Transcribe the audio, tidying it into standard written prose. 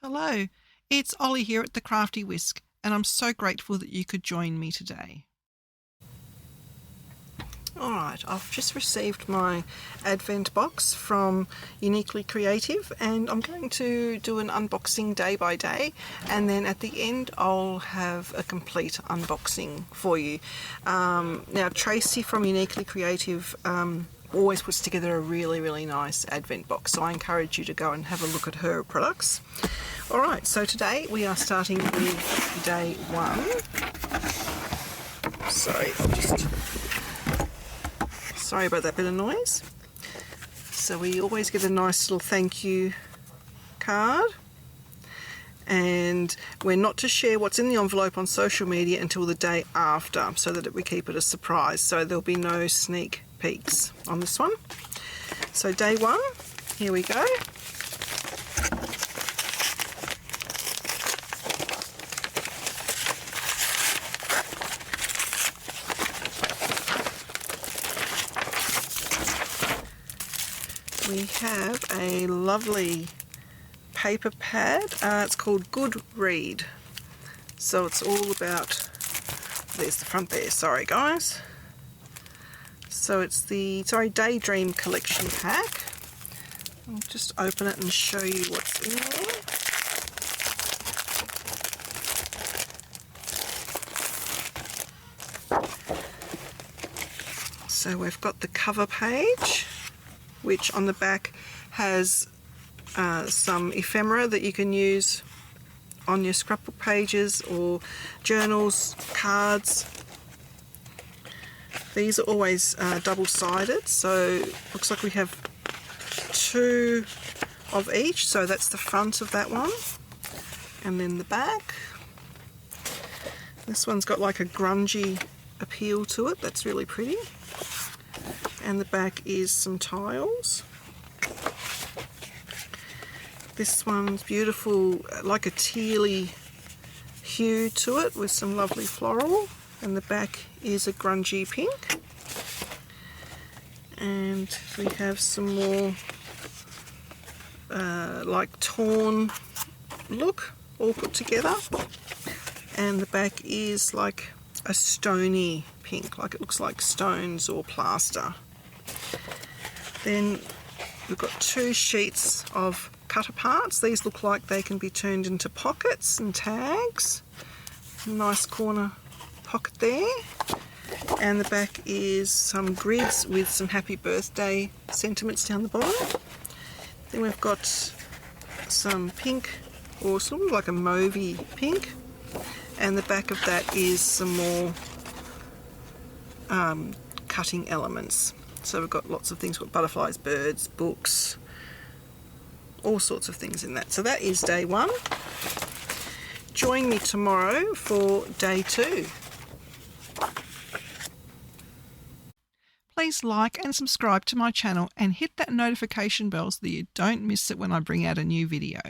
Hello, it's Ollie here at the Crafty Whisk, and I'm so grateful that you could join me today. Alright, I've just received my advent box from Uniquely Creative, and I'm going to do an unboxing day by day, and then at the end I'll have a complete unboxing for you. Now Tracy from Uniquely Creative always puts together a really nice advent box, so I encourage you to go and have a look at her products. Alright, so today we are starting with day one. Sorry about that bit of noise. So we always get a nice little thank you card, and we're not to share what's in the envelope on social media until the day after, so that we keep it a surprise, so there'll be no sneak peeks on this one. So day one, here we go. We have a lovely paper pad. It's called Good Read. So it's all about, there's the front there, sorry guys. So it's the Daydream collection pack. I'll just open it and show you what's in there. So we've got the cover page, which on the back has some ephemera that you can use on your scrapbook pages or journals, cards. These are always double-sided, so looks like we have two of each, so that's the front of that one, and then the back. This one's got like a grungy appeal to it, that's really pretty. And the back is some tiles. This one's beautiful, like a tealy hue to it with some lovely floral, and the back is a grungy pink. And we have some more like torn look all put together, and the back is like a stony pink, like it looks like stones or plaster. Then we've got two sheets of cut aparts. These look like they can be turned into pockets and tags. Nice corner pocket there. And the back is some grids with some happy birthday sentiments down the bottom. Then we've got some pink, or sort of like a mauvey pink. And the back of that is some more cutting elements. So we've got lots of things, we've got butterflies, birds, books, all sorts of things in that. So that is day one. Join me tomorrow for day two. Please like and subscribe to my channel and hit that notification bell so that you don't miss it when I bring out a new video.